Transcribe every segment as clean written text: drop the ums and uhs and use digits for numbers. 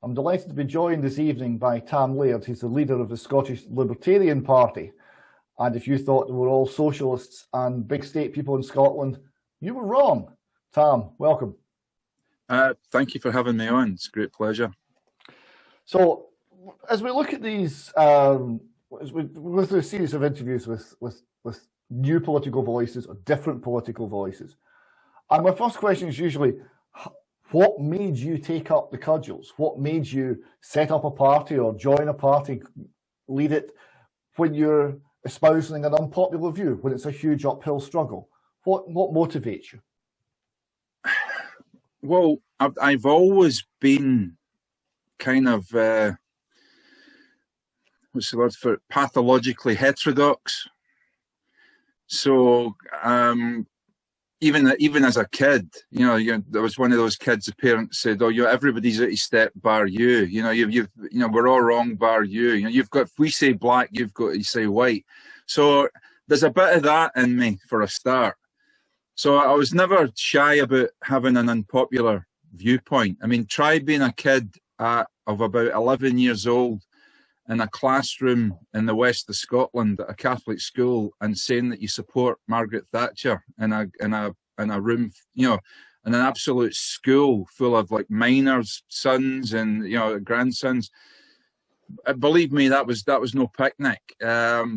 I'm delighted to be joined this evening by Tam Laird, who's the leader of the Scottish Libertarian Party. And if you thought they were all socialists and big state people in Scotland, you were wrong. Tam, welcome. Thank you for having me on. It's a great pleasure. So, as we look at these, as we go through a series of interviews with new political voices or different political voices, and my first question is usually, what made you take up the cudgels? What made you set up a party or join a party, lead it, when you're espousing an unpopular view, when it's a huge uphill struggle? What motivates you? Well, I've always been kind of, what's the word for it, pathologically heterodox. So even as a kid, there was one of those kids. The parents said, "Oh, everybody's out of step bar you. We're all wrong bar you. You've got. If we say black, you've got to say white." So there's a bit of that in me for a start. So I was never shy about having an unpopular viewpoint. I mean, try being a kid of about 11 years old in a classroom in the west of Scotland at a Catholic school and saying that you support Margaret Thatcher in a room, in an absolute school full of like minors' sons and grandsons. Believe me, that was no picnic.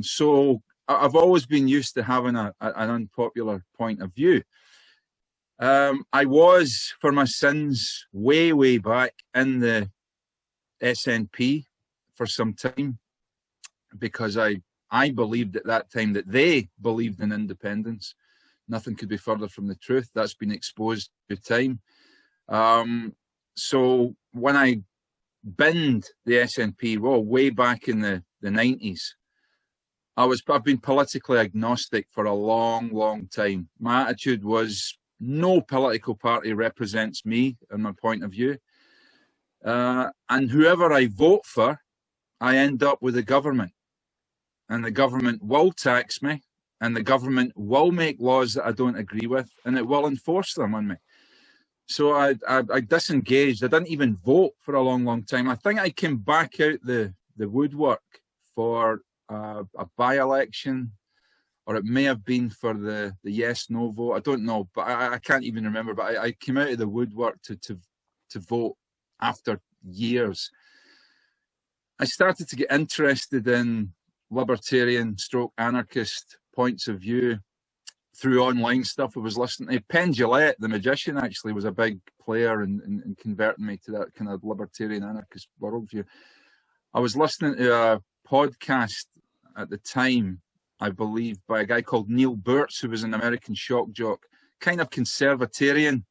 So I've always been used to having an unpopular point of view. I was, for my sins, way back in the SNP for some time, because I believed at that time that they believed in independence. Nothing could be further from the truth. That's been exposed through time. So when I binned the SNP, way back in the 90s, I've been politically agnostic for a long time. My attitude was no political party represents me and my point of view. And whoever I vote for, I end up with the government. And the government will tax me, and the government will make laws that I don't agree with, and it will enforce them on me. So I disengaged. I didn't even vote for a long time. I think I came back out the woodwork for a by-election, or it may have been for the yes-no vote. I don't know, but I can't even remember. But I came out of the woodwork to vote after years. I started to get interested in libertarian stroke anarchist points of view through online stuff I was listening to. Penn Jillette, the magician, actually was a big player in converting me to that kind of libertarian anarchist worldview. I was listening to a podcast at the time, I believe, by a guy called Neil Burtz, who was an American shock jock, kind of conservatarian.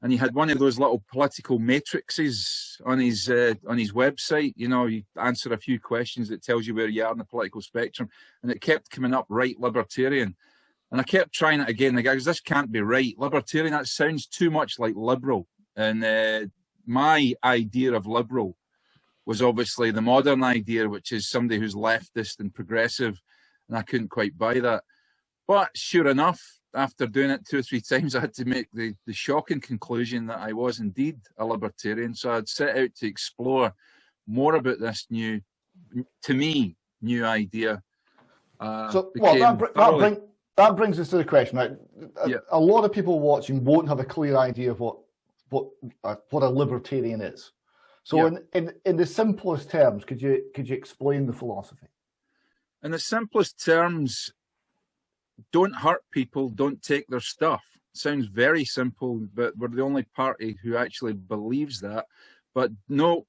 And he had one of those little political matrices on his website. You answer a few questions that tells you where you are in the political spectrum. And it kept coming up, right, libertarian. And I kept trying it again. The guy goes, this can't be right. Libertarian, that sounds too much like liberal. And my idea of liberal was obviously the modern idea, which is somebody who's leftist and progressive. And I couldn't quite buy that. But sure enough, after doing it 2 or 3 times, I had to make the shocking conclusion that I was indeed a libertarian. So I'd set out to explore more about this new idea. That brings us to the question. Right? A lot of people watching won't have a clear idea of what a libertarian is. So in the simplest terms, could you explain the philosophy? In the simplest terms, don't hurt people, don't take their stuff. Sounds very simple, but we're the only party who actually believes that. But no,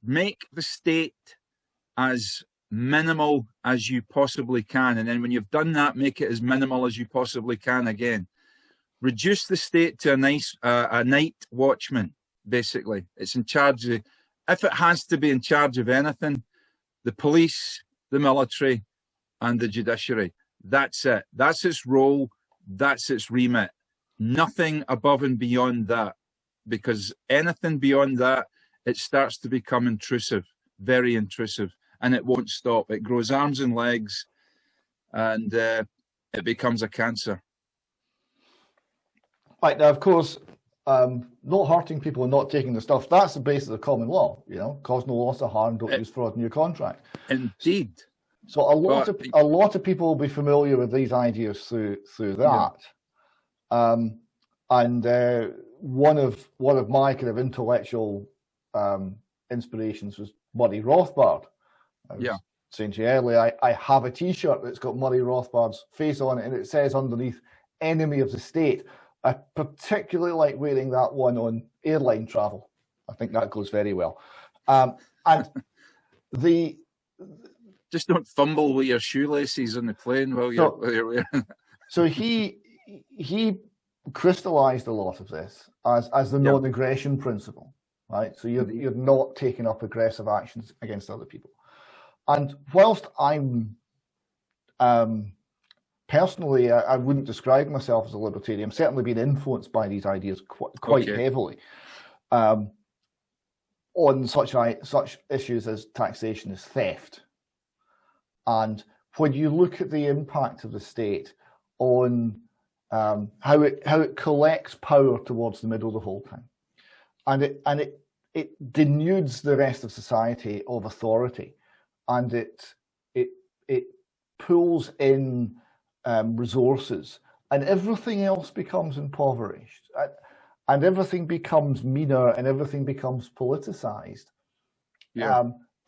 make the state as minimal as you possibly can. And then when you've done that, make it as minimal as you possibly can again. Reduce the state to a night watchman, basically. It's in charge of, if it has to be in charge of anything, the police, the military, and the judiciary. That's it. That's its role. That's its remit. Nothing above and beyond that. Because anything beyond that, it starts to become intrusive, very intrusive, and it won't stop. It grows arms and legs, and it becomes a cancer. Right, now, of course, not hurting people and not taking the stuff, that's the basis of common law, cause no loss of harm, don't use fraud in your contract. Indeed. So a lot of people will be familiar with these ideas through that. Yeah. And one of my kind of intellectual inspirations was Murray Rothbard. I was saying to you earlier, I have a T-shirt that's got Murray Rothbard's face on it, and it says underneath, "Enemy of the State." I particularly like wearing that one on airline travel. I think that goes very well. And just don't fumble with your shoelaces on the plane while you're wearing. So he crystallized a lot of this as the non-aggression principle, right? So you're not taking up aggressive actions against other people. And whilst I'm personally, I wouldn't describe myself as a libertarian. I'm certainly being influenced by these ideas quite heavily on such issues as taxation as theft. And when you look at the impact of the state on how it collects power towards the middle the whole time, and it denudes the rest of society of authority, and it pulls in resources, and everything else becomes impoverished, and everything becomes meaner, and everything becomes politicized.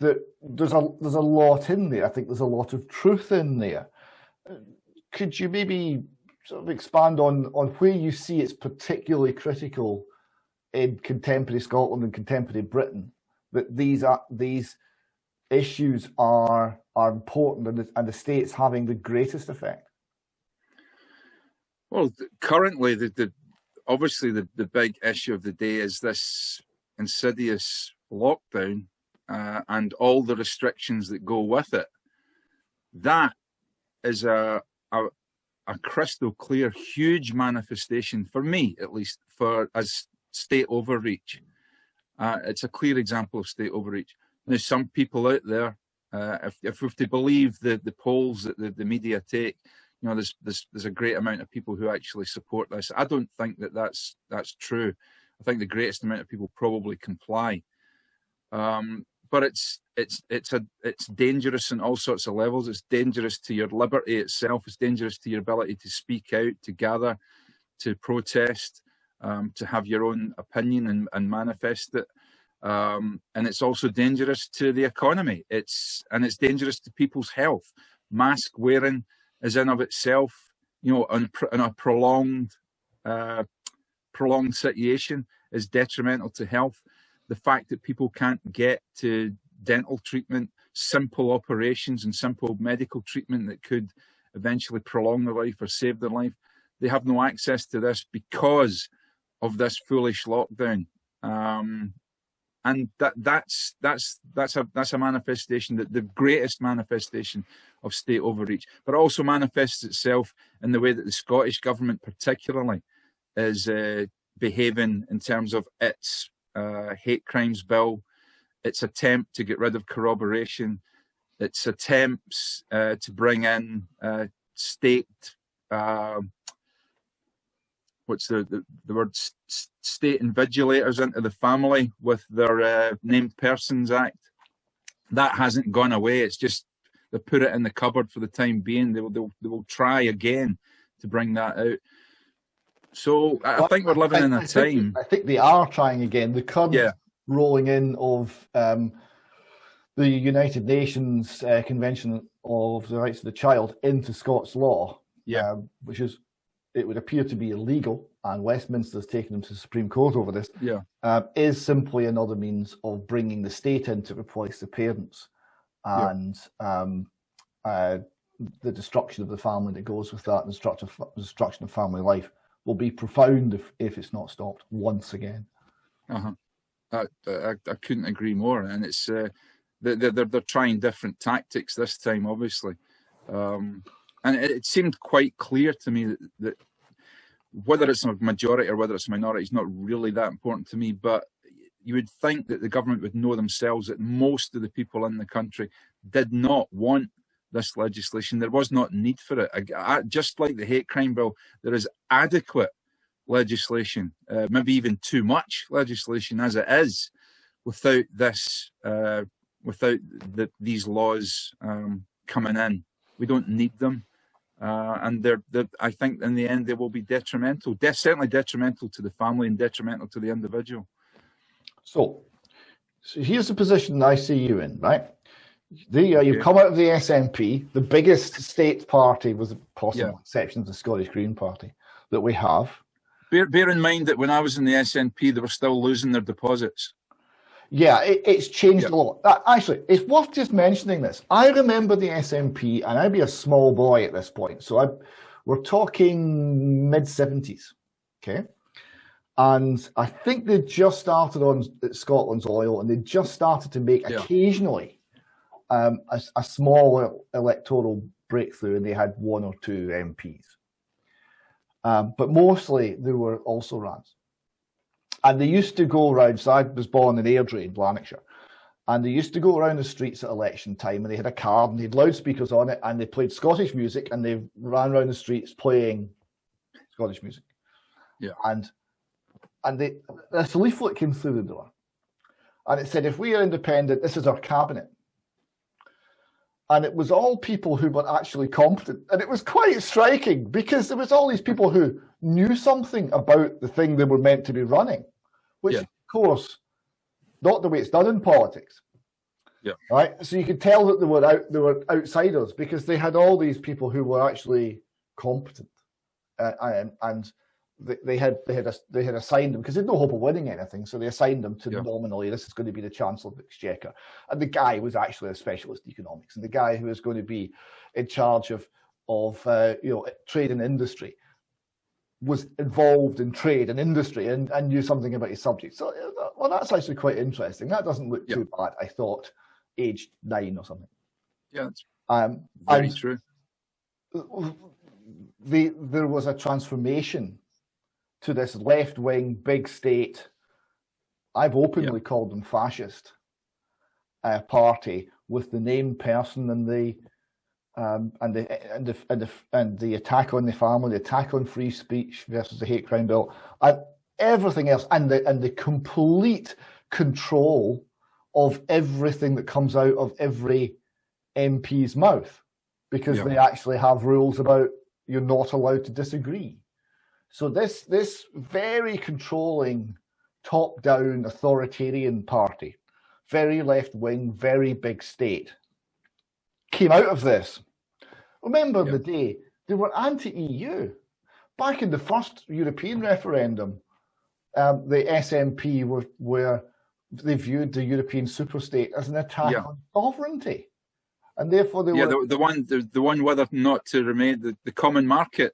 There's a lot in there. I think there's a lot of truth in there. Could you maybe sort of expand on where you see it's particularly critical in contemporary Scotland and contemporary Britain that these issues are important and the state's having the greatest effect? Well, currently, obviously the big issue of the day is this insidious lockdown and all the restrictions that go with it. That is a crystal clear, huge manifestation, for me at least, as state overreach. It's a clear example of state overreach. There's some people out there, if we're to believe the polls that the media take, there's a great amount of people who actually support this. I don't think that's true. I think the greatest amount of people probably comply. But it's dangerous on all sorts of levels. It's dangerous to your liberty itself. It's dangerous to your ability to speak out, to gather, to protest, to have your own opinion and manifest it. And it's also dangerous to the economy. It's dangerous to people's health. Mask wearing is in of itself, in a prolonged situation is detrimental to health. The fact that people can't get to dental treatment, simple operations and simple medical treatment that could eventually prolong their life or save their life, they have no access to this because of this foolish lockdown. And that's a manifestation, that the greatest manifestation of state overreach, but also manifests itself in the way that the Scottish government particularly is behaving in terms of its hate crimes bill, its attempt to get rid of corroboration, its attempts to bring in state, what's the word, state invigilators into the family with their Named Persons Act. That hasn't gone away. It's just they put it in the cupboard for the time being. They will try again to bring that out. So I think we're living in a time. I think they are trying again. The current rolling in of the United Nations Convention of the Rights of the Child into Scots law, which is, it would appear to be illegal, and Westminster's taken them to the Supreme Court over this, is simply another means of bringing the state in to replace the parents, and the destruction of the family that goes with that, and the destruction of family life will be profound if it's not stopped once again. I couldn't agree more, and it's they're trying different tactics this time, obviously, and it seemed quite clear to me that whether it's a majority or whether it's a minority is not really that important to me, but you would think that the government would know themselves that most of the people in the country did not want this legislation. There was not need for it. Just like the hate crime bill, there is adequate legislation, maybe even too much legislation as it is, without this, these laws coming in. We don't need them, and I think in the end they will be detrimental. Certainly detrimental to the family and detrimental to the individual. So here's the position I see you in, right? You've come out of the SNP, the biggest state party, with the possible exception of the Scottish Green Party, that we have. Bear in mind that when I was in the SNP, they were still losing their deposits. Yeah, it's changed a lot. Actually, it's worth just mentioning this. I remember the SNP, and I'd be a small boy at this point, so we're talking mid-70s, okay? And I think they just started on Scotland's Oil, and they just started to make occasionally a small electoral breakthrough, and they had 1 or 2 MPs. But mostly they were also rans. And they used to go around, so I was born in Airdrie in Lanarkshire, and they used to go around the streets at election time, and they had a card, and they had loudspeakers on it, and they played Scottish music, and they ran around the streets playing Scottish music. Yeah. And this leaflet came through the door, and it said, if we are independent, this is our cabinet. And it was all people who were actually competent. And it was quite striking, because there was all these people who knew something about the thing they were meant to be running, which, of course, not the way it's done in politics. Yeah. Right. So you could tell that they were outsiders, because they had all these people who were actually competent, and they had assigned them, because they had no hope of winning anything, so they assigned them to nominally, this is going to be the Chancellor of the Exchequer, and the guy was actually a specialist economics, and the guy who was going to be in charge of trade and industry was involved in trade and industry and knew something about his subject. So, well, that's actually quite interesting. That doesn't look too bad, I thought, aged 9 or something. Yeah, it's very true. There was a transformation to this left-wing big state, I've openly called them fascist, party, with the named person and the attack on the family, the attack on free speech versus the hate crime bill, and everything else, and the complete control of everything that comes out of every MP's mouth, because they actually have rules about you're not allowed to disagree. So this very controlling, top-down authoritarian party, very left-wing, very big state, came out of this. Remember the day they were anti-EU. Back in the first European referendum, the SNP they viewed the European superstate as an attack on sovereignty. And therefore they were the one whether or not to remain the common market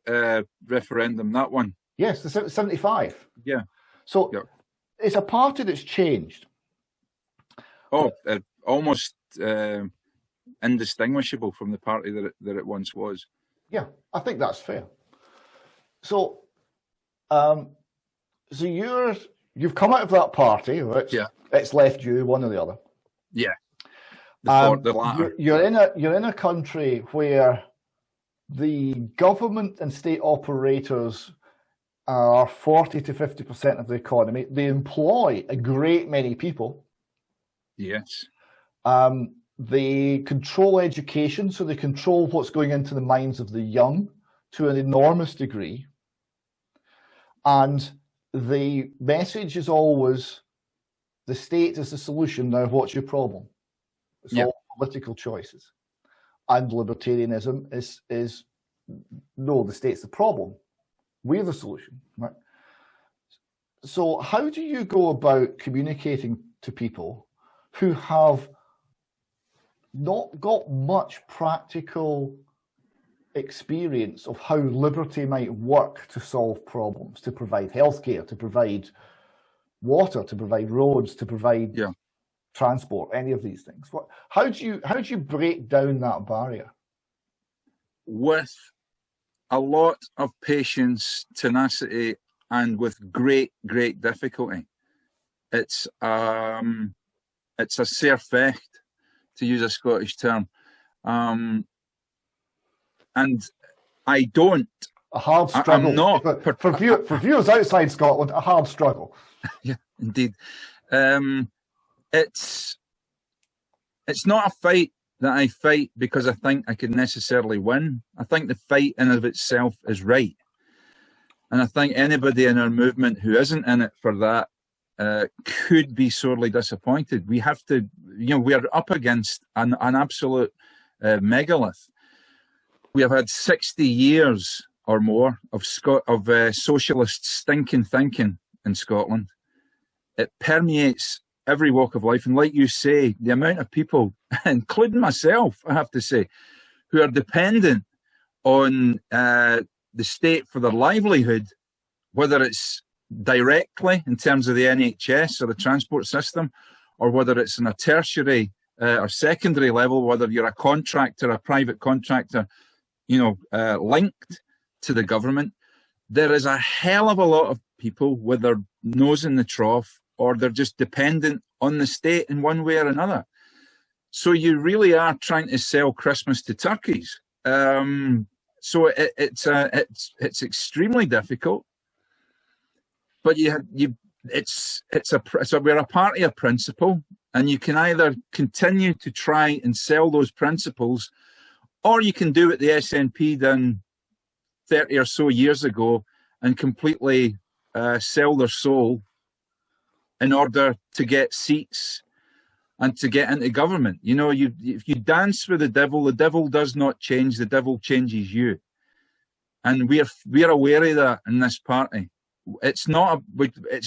referendum, that one. Yes, the 75. Yeah. So it's a party that's changed. Oh, almost indistinguishable from the party that it once was. Yeah, I think that's fair. So, you've come out of that party, which it's left you one or the other. Yeah. The latter. You're in a country where the government and state operators are 40 to 50% of the economy. They employ a great many people. Yes. They control education, so they control what's going into the minds of the young to an enormous degree. And the message is always, the state is the solution, now what's your problem? It's all political choices. And libertarianism is no, the state's the problem. We're the solution, right? So how do you go about communicating to people who have not got much practical experience of how liberty might work to solve problems, to provide healthcare, to provide water, to provide roads, to provide transport, any of these things? How do you break down that barrier? With a lot of patience, tenacity, and with great difficulty. It's a sair fecht, to use a Scottish term, and I don't A hard struggle. I'm not. For viewers outside Scotland, a hard struggle. Yeah, indeed. It's not a fight that I fight because I think I could necessarily win. I think the fight in and of itself is right. And I think anybody in our movement who isn't in it for that could be sorely disappointed. We have to, we're up against an absolute megalith. We have had 60 years or more of socialist stinking thinking in Scotland. It permeates every walk of life. And like you say, the amount of people, including myself, I have to say, who are dependent on the state for their livelihood, whether it's directly in terms of the NHS or the transport system, or whether it's in a tertiary or secondary level, whether you're a contractor, a private contractor, linked to the government, there is a hell of a lot of people with their nose in the trough, or they're just dependent on the state in one way or another. So you really are trying to sell Christmas to turkeys. So it's extremely difficult. But we're a party of principle, and you can either continue to try and sell those principles, or you can do what the SNP done 30 or so years ago and completely sell their soul in order to get seats and to get into government. If you dance with the devil does not change, the devil changes you. And we're aware of that in this party. It's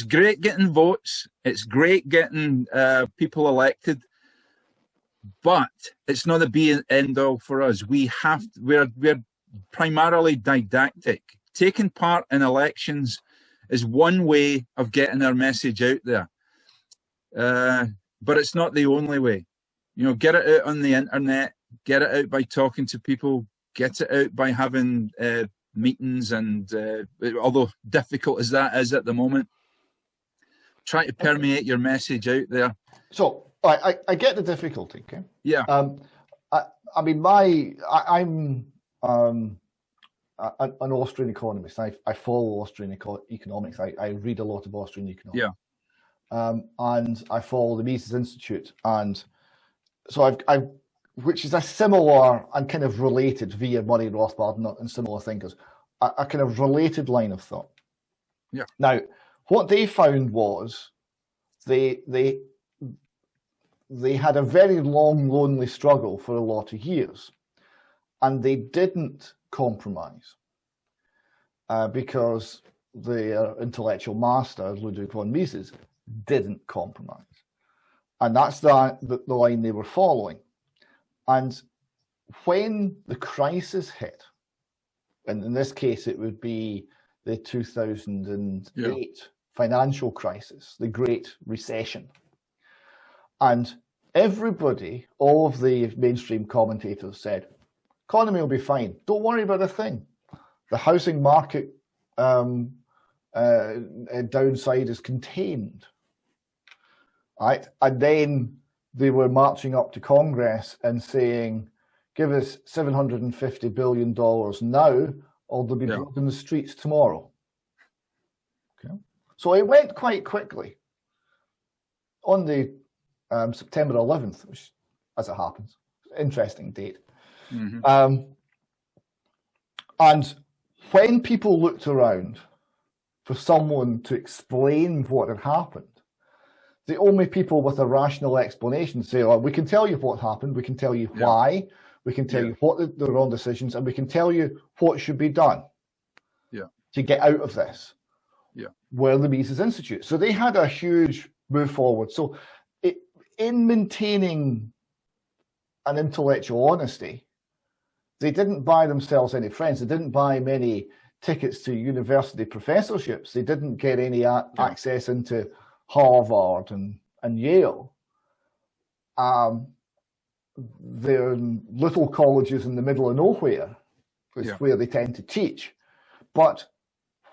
great getting votes, it's great getting people elected, but it's not the be and end all for us. We're primarily didactic. Taking part in elections is one way of getting our message out there, but it's not the only way. Get it out on the internet, get it out by talking to people, get it out by having meetings, and although difficult as that is at the moment, try to permeate your message out there. So I get the difficulty. Okay. Yeah. I'm an Austrian economist. I follow Austrian economics. I read a lot of Austrian economics. Yeah. And I follow the Mises Institute, and so I've which is a similar and kind of related via Murray Rothbard and similar thinkers, a kind of related line of thought. Yeah. Now, what they found was they had a very long, lonely struggle for a lot of years, and they didn't compromise because their intellectual master, Ludwig von Mises, didn't compromise. And that's the line they were following. And when the crisis hit, and in this case it would be the 2008 financial crisis, the Great Recession, and everybody, all of the mainstream commentators said, economy will be fine, don't worry about a thing. The housing market downside is contained. Right? And then they were marching up to Congress and saying, give us $750 billion now, or they'll be blood in the streets tomorrow. Okay. So it went quite quickly. On the September 11th, which, as it happens, interesting date. Mm-hmm. And when people looked around for someone to explain what had happened, the only people with a rational explanation say, oh, we can tell you what happened, we can tell you why, we can tell you what the wrong decisions, and we can tell you what should be done to get out of this. Were the Mises Institute. So they had a huge move forward. So in maintaining an intellectual honesty, they didn't buy themselves any friends. They didn't buy many tickets to university professorships. They didn't get any access into Harvard and Yale. They're little colleges in the middle of nowhere is where they tend to teach. But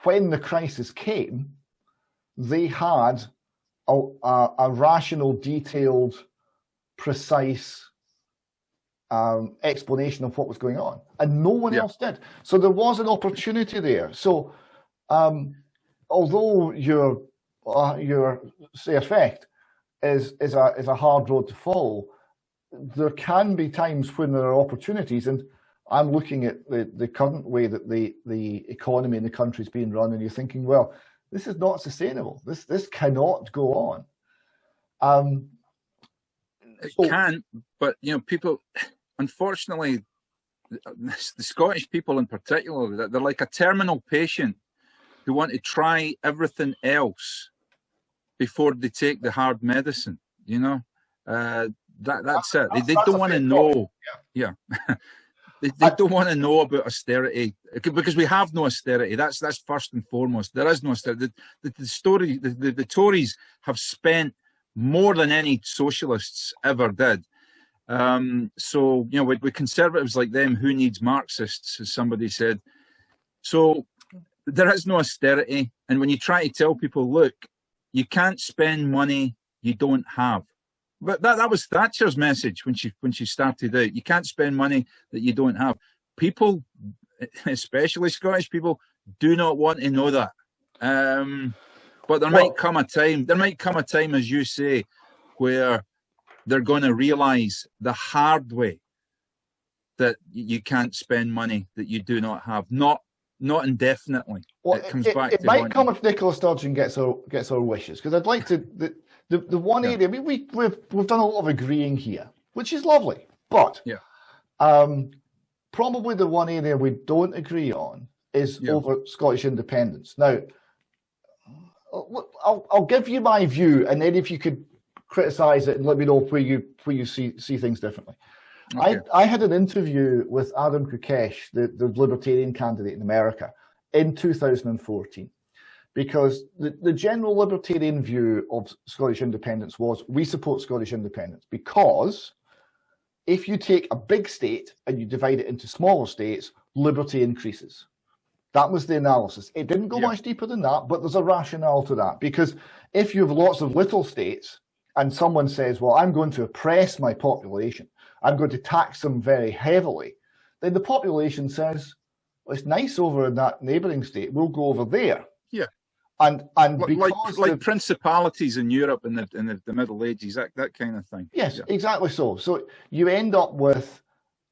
when the crisis came, they had a rational, detailed, precise explanation of what was going on, and no one else did. So there was an opportunity there. So although your say effect is a hard road to follow, there can be times when there are opportunities, and I'm looking at the current way that the economy in the country is being run, and you're thinking, well, this is not sustainable. This cannot go on. It can, but people, unfortunately, the Scottish people in particular, they're like a terminal patient who want to try everything else before they take the hard medicine. That's it. They don't want to know. Yeah. They don't want to know about austerity, because we have no austerity. That's first and foremost. There is no austerity. The Tories have spent more than any socialists ever did. So with conservatives like them, who needs Marxists, as somebody said. So there is no austerity, and when you try to tell people, look, you can't spend money you don't have. But that was Thatcher's message when she started out. You can't spend money that you don't have. People, especially Scottish people, do not want to know that. But there might come a time, as you say, where they're going to realise the hard way that you can't spend money that you do not have, not indefinitely. Well, it might come if Nicola Sturgeon gets our wishes, because I'd like to. The one area, we've done a lot of agreeing here, which is lovely, but probably the one area we don't agree on is over Scottish independence. Now, I'll give you my view, and then if you could criticise it and let me know where you see things differently. Okay. I had an interview with Adam Kukesh, the Libertarian candidate in America, in 2014. Because the general Libertarian view of Scottish independence was, we support Scottish independence because if you take a big state and you divide it into smaller states, liberty increases. That was the analysis. It didn't go much deeper than that, but there's a rationale to that. Because if you have lots of little states and someone says, well, I'm going to oppress my population, I'm going to tax them very heavily, then the population says, well, it's nice over in that neighbouring state, we'll go over there. Yeah. And because like principalities in Europe in the Middle Ages, that kind of thing. Yes, exactly so. So you end up with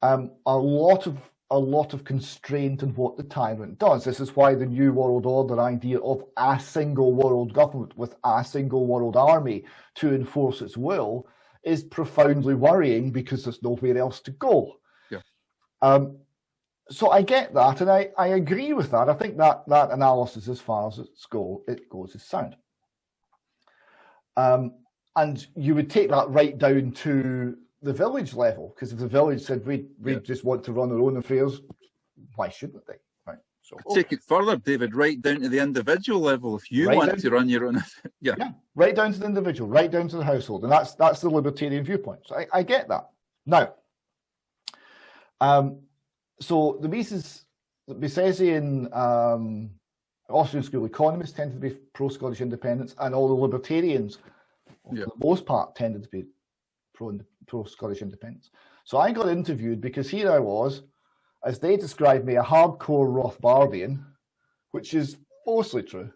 a lot of constraint in what the tyrant does. This is why the New World Order idea of a single world government with a single world army to enforce its will is profoundly worrying, because there's nowhere else to go. Yeah. So I get that, and I agree with that. I think that analysis, as far as it goes, is sound. And you would take that right down to the village level, because if the village said we just want to run our own affairs, why shouldn't they? Right. So take it further, David, right down to the individual level. If you want to run your own, right down to the individual, right down to the household, and that's the libertarian viewpoint. So I get that. Now, so the Misesian Austrian school economists tended to be pro-Scottish independence, and all the libertarians, for the most part, tended to be pro-Scottish independence. So I got interviewed because here I was, as they described me, a hardcore Rothbardian, which is mostly true,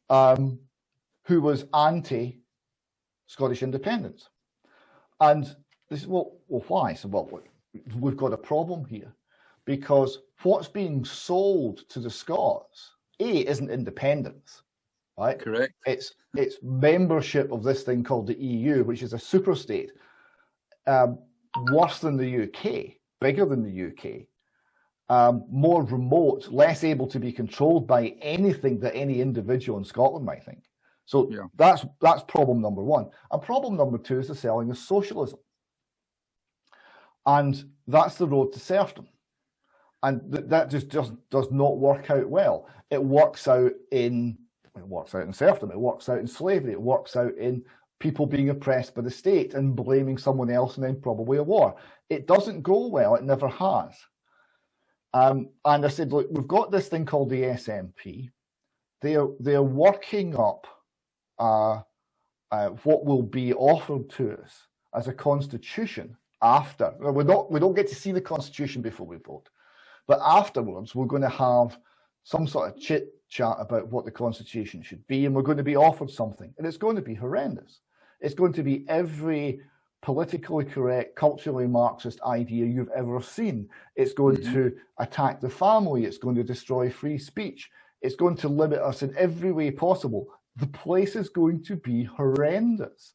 who was anti-Scottish independence. And they said, well, why? So, well, we've got a problem here. Because what's being sold to the Scots, isn't independence, right? Correct. It's membership of this thing called the EU, which is a superstate, worse than the UK, bigger than the UK, more remote, less able to be controlled by anything that any individual in Scotland might think. So that's problem number one. And problem number two is the selling of socialism. And that's the road to serfdom. And that just does not work out well. It works out in serfdom. It works out in slavery. It works out in people being oppressed by the state and blaming someone else, and then probably a war. It doesn't go well. It never has. And I said, look, we've got this thing called the SNP. They're working up what will be offered to us as a constitution after. We don't get to see the Constitution before we vote, but afterwards we're going to have some sort of chit chat about what the Constitution should be, and we're going to be offered something, and it's going to be horrendous. It's going to be every politically correct, culturally Marxist idea you've ever seen. It's going to attack the family. It's going to destroy free speech. It's going to limit us in every way possible. The place is going to be horrendous.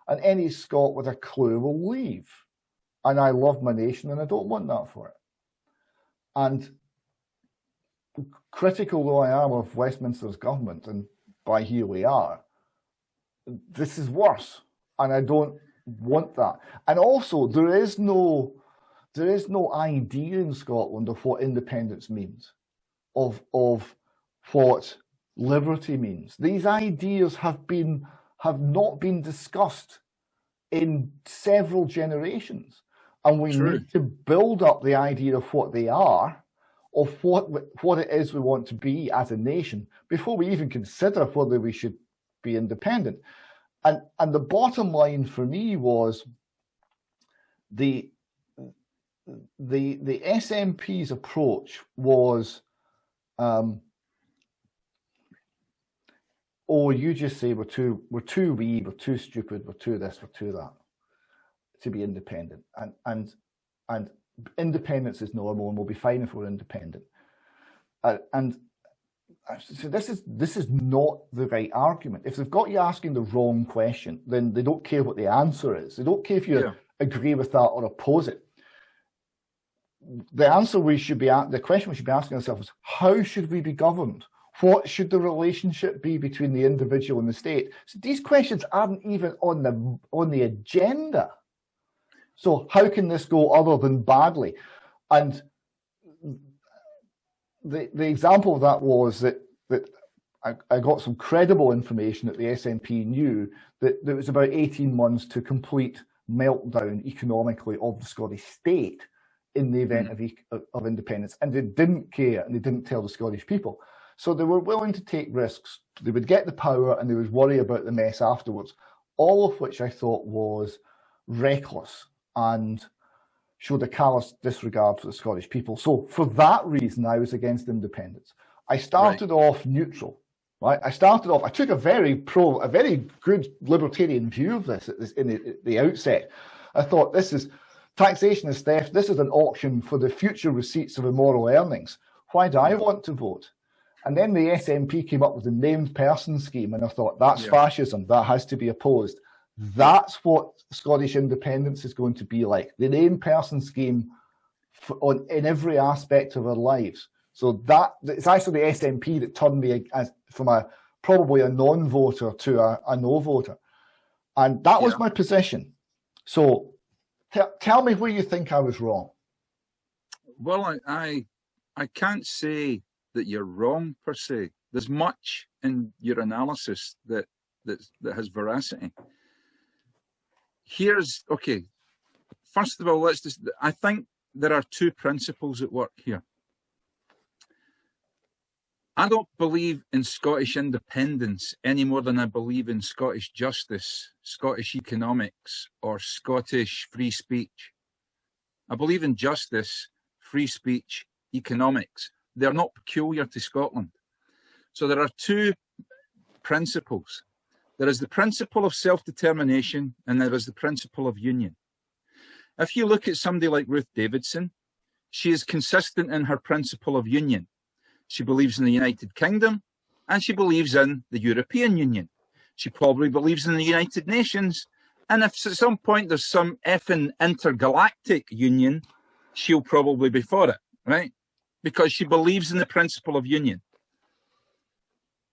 And any Scot with a clue will leave. And I love my nation and I don't want that for it. And critical though I am of Westminster's government, and by here we are, this is worse. And I don't want that. And also there is no idea in Scotland of what independence means, of what liberty means. These ideas have not been discussed in several generations, and we need to build up the idea of what they are, of what it is we want to be as a nation before we even consider whether we should be independent. And the bottom line for me was the SNP's approach was, oh, you just say we're too wee, we're too stupid, we're too this, we're too that, to be independent, and independence is normal, and we'll be fine if we're independent. So this is not the right argument. If they've got you asking the wrong question, then they don't care what the answer is. They don't care if you agree with that or oppose it. The answer the question we should be asking ourselves is, how should we be governed? What should the relationship be between the individual and the state? So these questions aren't even on the agenda. So how can this go other than badly? And the example of that was that I got some credible information that the SNP knew that there was about 18 months to complete meltdown economically of the Scottish state in the event of independence, and they didn't care, and they didn't tell the Scottish people. So they were willing to take risks. They would get the power, and they would worry about the mess afterwards, all of which I thought was reckless and showed a callous disregard for the Scottish people. So for that reason, I was against independence. I started off neutral, right? I took a very good libertarian view of this in the outset. I thought, this is taxation is theft. This is an auction for the future receipts of immoral earnings. Why do I want to vote? And then the SNP came up with the named person scheme, and I thought, that's fascism. That has to be opposed. That's what Scottish independence is going to be like. The named person scheme in every aspect of our lives. So it's actually the SNP that turned me from probably a non-voter to a no-voter. And that was my position. So tell me where you think I was wrong. Well, I can't say that you're wrong per se. There's much in your analysis that has veracity. Okay. First of all, I think there are two principles at work here. I don't believe in Scottish independence any more than I believe in Scottish justice, Scottish economics, or Scottish free speech. I believe in justice, free speech, economics. They're not peculiar to Scotland. So there are two principles. There is the principle of self-determination, and there is the principle of union. If you look at somebody like Ruth Davidson, she is consistent in her principle of union. She believes in the United Kingdom, and she believes in the European Union. She probably believes in the United Nations, and if at some point there's some effing intergalactic union, she'll probably be for it, right? Because she believes in the principle of union.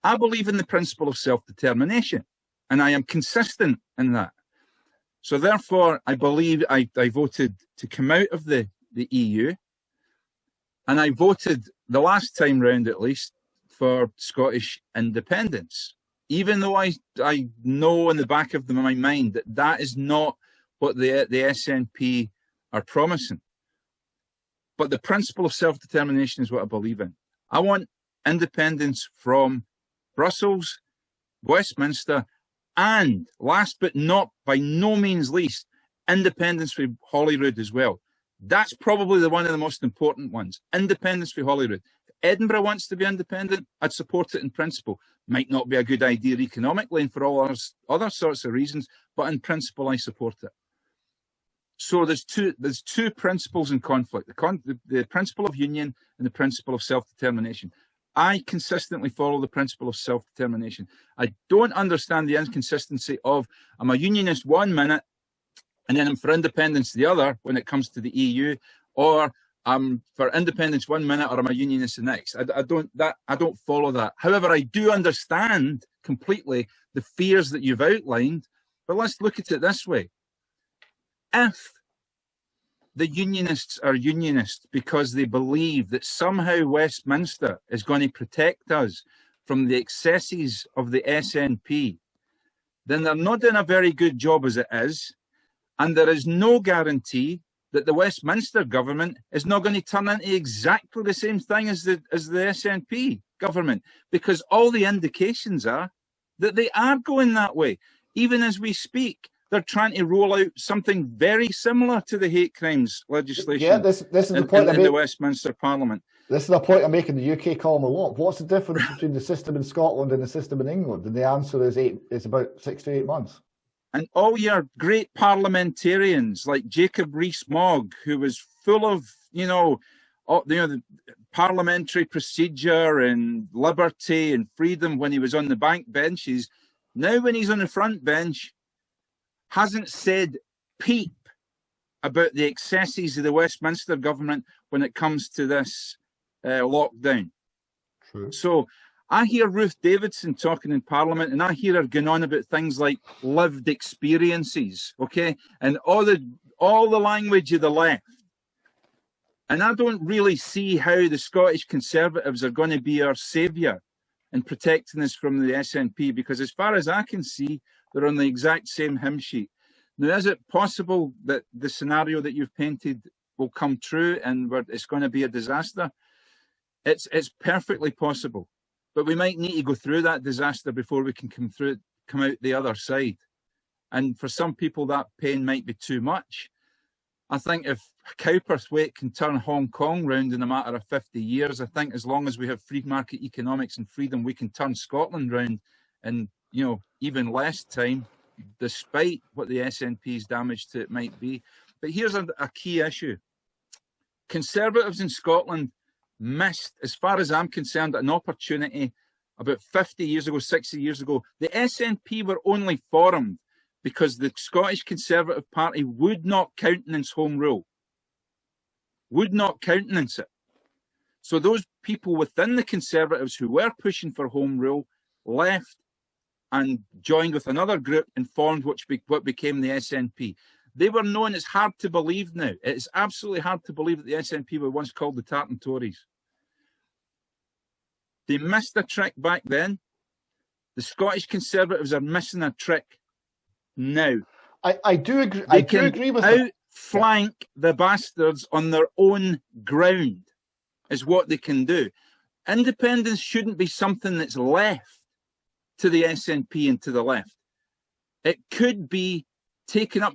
I believe in the principle of self-determination, and I am consistent in that. So therefore, I believe I voted to come out of the EU, and I voted the last time round, at least, for Scottish independence, even though I know in the back of my mind that that is not what the SNP are promising. But the principle of self-determination is what I believe in. I want independence from Brussels, Westminster, and last but not by no means least, independence for Holyrood as well. That's probably one of the most important ones. Independence for Holyrood. If Edinburgh wants to be independent, I'd support it in principle. Might not be a good idea economically and for all other sorts of reasons, but in principle, I support it. So there's two principles in conflict: the principle of union and the principle of self-determination. I consistently follow the principle of self-determination. I don't understand the inconsistency of I'm a unionist 1 minute and then I'm for independence the other when it comes to the EU, or I'm for independence 1 minute or I'm a unionist the next. I don't follow that. However, I do understand completely the fears that you've outlined, but let's look at it this way. If the unionists are unionists because they believe that somehow Westminster is going to protect us from the excesses of the SNP, then they're not doing a very good job as it is, and there is no guarantee that the Westminster government is not going to turn into exactly the same thing as the SNP government, because all the indications are that they are going that way. Even as we speak, they're trying to roll out something very similar to the hate crimes legislation. Yeah, this is the point in the Westminster Parliament. This is the point I'm making. The UK call them a lot. What's the difference between the system in Scotland and the system in England? And the answer is it's about 6 to 8 months. And all your great parliamentarians like Jacob Rees-Mogg, who was full of, the parliamentary procedure and liberty and freedom when he was on the back benches, now when he's on the front bench, hasn't said peep about the excesses of the Westminster government when it comes to this lockdown. True. So I hear Ruth Davidson talking in Parliament, and I hear her going on about things like lived experiences, okay, and all the language of the left. And I don't really see how the Scottish Conservatives are going to be our saviour in protecting us from the SNP, because as far as I can see, they're on the exact same hymn sheet. Now, is it possible that the scenario that you've painted will come true and it's going to be a disaster? It's perfectly possible, but we might need to go through that disaster before we can come out the other side. And for some people, that pain might be too much. I think if Cowperthwaite can turn Hong Kong round in a matter of 50 years, I think as long as we have free market economics and freedom, we can turn Scotland round in even less time, despite what the SNP's damage to it might be. But here's a key issue. Conservatives in Scotland missed, as far as I'm concerned, an opportunity about 50 years ago, 60 years ago. The SNP were only formed because the Scottish Conservative Party would not countenance Home Rule, would not countenance it. So those people within the Conservatives who were pushing for Home Rule left and joined with another group and formed what became the SNP. They were known. It's hard to believe now. It's absolutely hard to believe that the SNP were once called the Tartan Tories. They missed a trick back then. The Scottish Conservatives are missing a trick now. I do agree. I do agree with that. Outflank the bastards on their own ground is what they can do. Independence shouldn't be something that's left to the SNP and to the left. It could be taken up.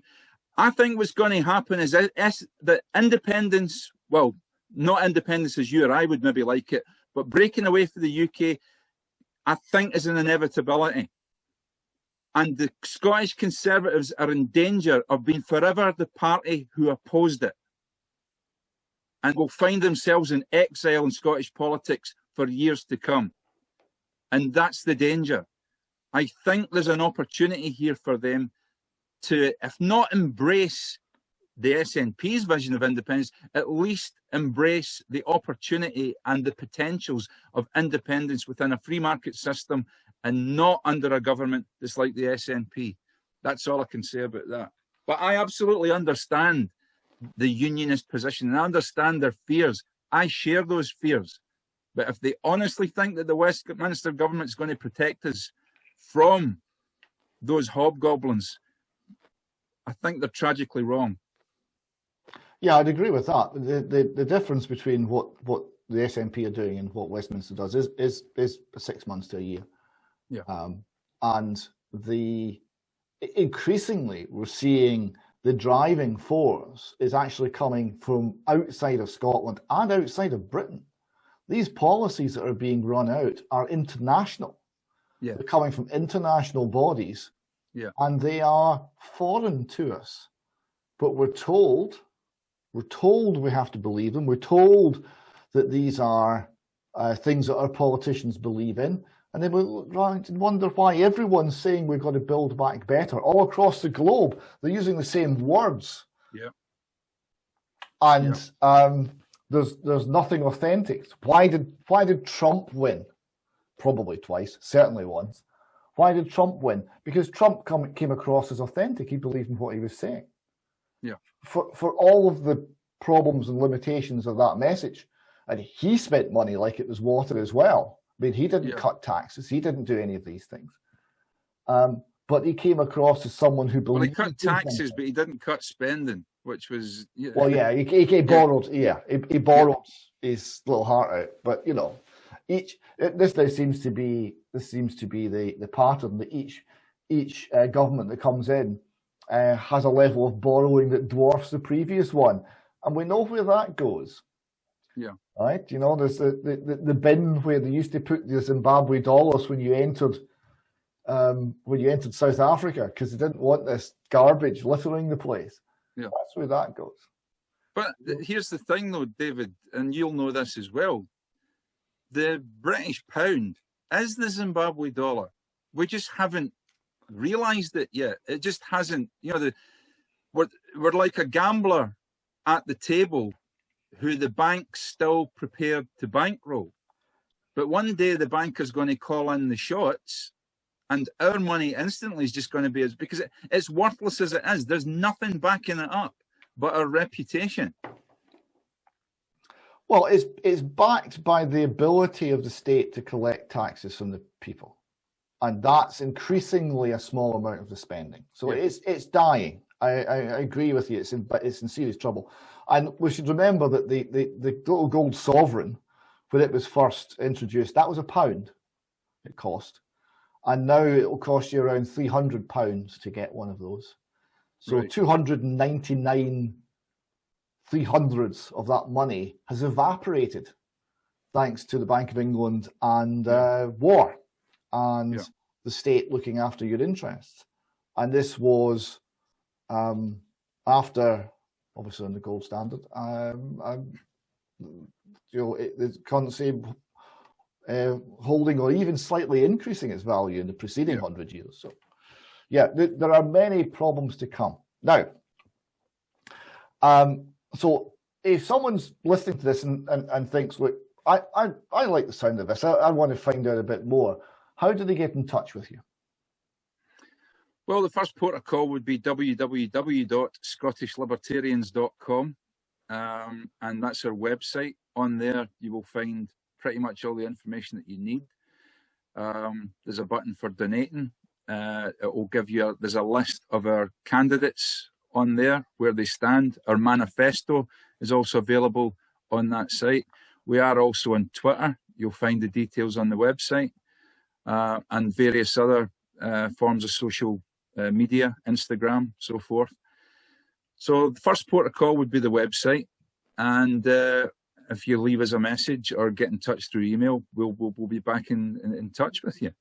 I think what's going to happen is that independence, well, not independence as you or I would maybe like it, but breaking away from the UK, I think is an inevitability. And the Scottish Conservatives are in danger of being forever the party who opposed it, and will find themselves in exile in Scottish politics for years to come. And that's the danger. I think there's an opportunity here for them to, if not embrace the SNP's vision of independence, at least embrace the opportunity and the potentials of independence within a free market system and not under a government that's like the SNP. That's all I can say about that. But I absolutely understand the unionist position and I understand their fears. I share those fears. But if they honestly think that the Westminster government is going to protect us from those hobgoblins, I think they're tragically wrong. Yeah, I'd agree with that. The difference between what the SNP are doing and what Westminster does is 6 months to a year. Yeah. And increasingly we're seeing the driving force is actually coming from outside of Scotland and outside of Britain. These policies that are being run out are international. Yeah. They're coming from international bodies, yeah, and they are foreign to us. But we're told we have to believe them. We're told that these are things that our politicians believe in. And then we wonder why everyone's saying we've got to build back better all across the globe. They're using the same words. Yeah. And there's nothing authentic. Why did Trump win? Probably twice, certainly once. Why did Trump win? Because Trump came across as authentic. He believed in what he was saying. Yeah. For all of the problems and limitations of that message, and he spent money like it was water as well. I mean, he didn't cut taxes. He didn't do any of these things. But he came across as someone who believed. Well, he cut taxes, but he didn't cut spending, which was. Yeah. Well, yeah, he borrowed. Yeah, he borrowed his little heart out. But you know, this seems to be the pattern that each government that comes in has a level of borrowing that dwarfs the previous one, and we know where that goes. Yeah. Right. You know, there's the bin where they used to put the Zimbabwe dollars when you entered South Africa, because they didn't want this garbage littering the place. Yeah. That's where that goes. But here's the thing, though, David, and you'll know this as well. The British pound is the Zimbabwe dollar. We just haven't realised it yet. It just hasn't. You know, we're like a gambler at the table who the bank's still prepared to bankroll. But one day the banker's going to call in the shots, and our money instantly is just going to be, because it's worthless as it is. There's nothing backing it up but our reputation. Well, it's backed by the ability of the state to collect taxes from the people. And that's increasingly a small amount of the spending. So it's dying. I agree with you. It's in serious trouble. And we should remember that the little gold sovereign, when it was first introduced, that was £1 it cost. And now it will cost you around £300 to get one of those. So 299 300ths of that money has evaporated thanks to the Bank of England and war and the state looking after your interests. And this was after, obviously, on the gold standard, the currency holding or even slightly increasing its value in the preceding 100 years. So, there are many problems to come. Now, so if someone's listening to this and thinks, look, I like the sound of this, I want to find out a bit more, how do they get in touch with you? Well, the first port of call would be www.scottishlibertarians.com, and that's our website. On there, you will find pretty much all the information that you need. There's a button for donating. It will give you there's a list of our candidates on there, where they stand. Our manifesto is also available on that site. We are also on Twitter. You'll find the details on the website, and various other forms of social media, Instagram, so forth. So the first port of call would be the website, and if you leave us a message or get in touch through email, we'll be back in touch with you.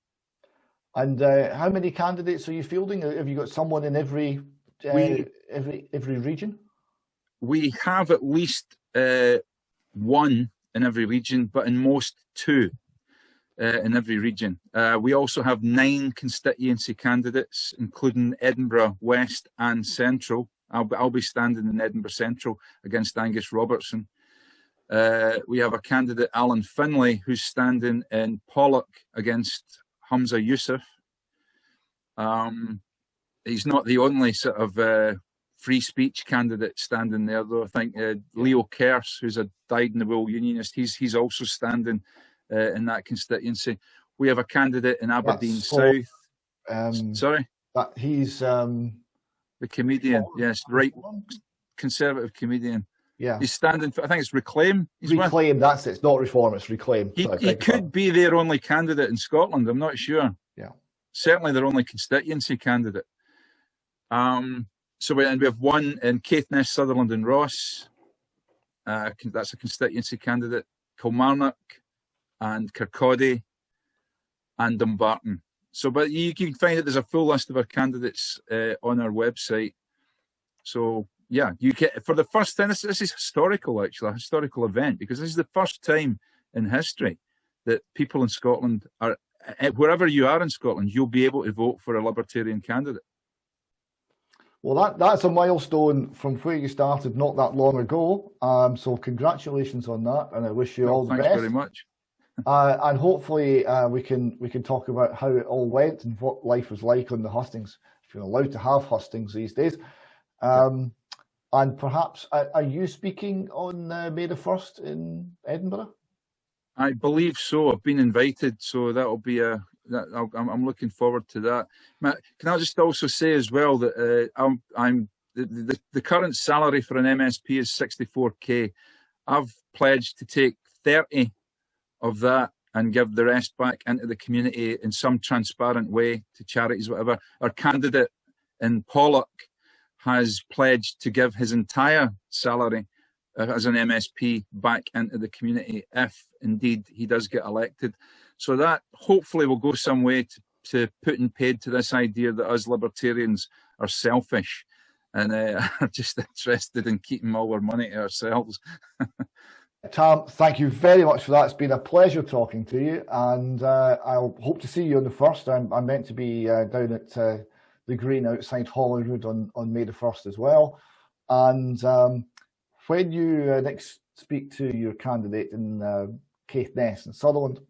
And how many candidates are you fielding? Have you got someone in every region? We have at least one in every region, but in most two in every region. We also have 9 constituency candidates, including Edinburgh West and Central. I'll be standing in Edinburgh Central against Angus Robertson. We have a candidate, Alan Finlay, who's standing in Pollock against Hamza Yusuf. He's not the only sort of free speech candidate standing there, though. I think Leo Kerrs, who's a dyed-in-the-wool unionist, he's also standing in that constituency. We have a candidate in Aberdeen South. Sorry? He's... the comedian, yes, right, conservative comedian. Yeah. He's standing for, I think it's Reclaim. Reclaim, that's it. It's not Reform, it's Reclaim. He could be their only candidate in Scotland, I'm not sure. Yeah. Certainly their only constituency candidate. So we have one in Caithness, Sutherland and Ross. That's a constituency candidate. Kilmarnock and Kirkcaldy and Dumbarton. So, but you can find that there's a full list of our candidates on our website. So, yeah, you get for the first time. This is historical, actually, a historical event, because this is the first time in history that people in Scotland are, wherever you are in Scotland, you'll be able to vote for a Libertarian candidate. Well, that's a milestone from where you started not that long ago. So congratulations on that, and I wish you all the best. Thanks very much. And hopefully we can talk about how it all went and what life was like on the hustings, if you're allowed to have hustings these days. And perhaps, are you speaking on May the 1st in Edinburgh? I believe so. I've been invited, so that'll be I'm looking forward to that. Can I just also say as well that the current salary for an MSP is 64k. I've pledged to take 30 of that and give the rest back into the community in some transparent way to charities, whatever. Our candidate in Pollock has pledged to give his entire salary as an MSP back into the community if indeed he does get elected. So that hopefully will go some way to putting paid to this idea that us Libertarians are selfish and are just interested in keeping all our money to ourselves. Tom, thank you very much for that. It's been a pleasure talking to you, and I'll hope to see you on the 1st. I'm meant to be down at the Green outside Holyrood on May the 1st as well. And when you next speak to your candidate in Caithness and Sutherland,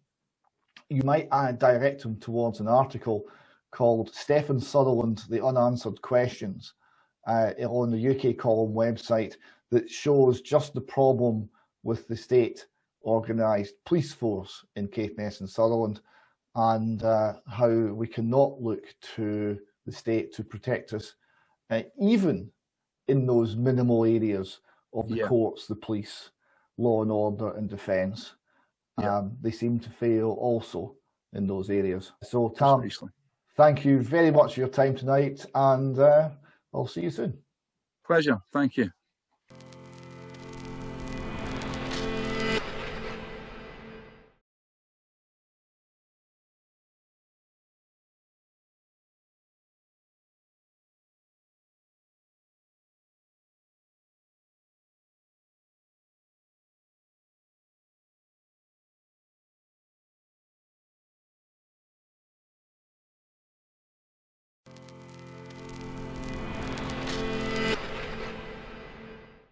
you might direct him towards an article called Stephen Sutherland, The Unanswered Questions on the UK Column website that shows just the problem with the state organised police force in Caithness and Sutherland, and how we cannot look to the state to protect us, even in those minimal areas of the courts, the police, law and order and defence. They seem to fail also in those areas. So, Tom, thank you very much for your time tonight, and I'll see you soon. Pleasure. Thank you.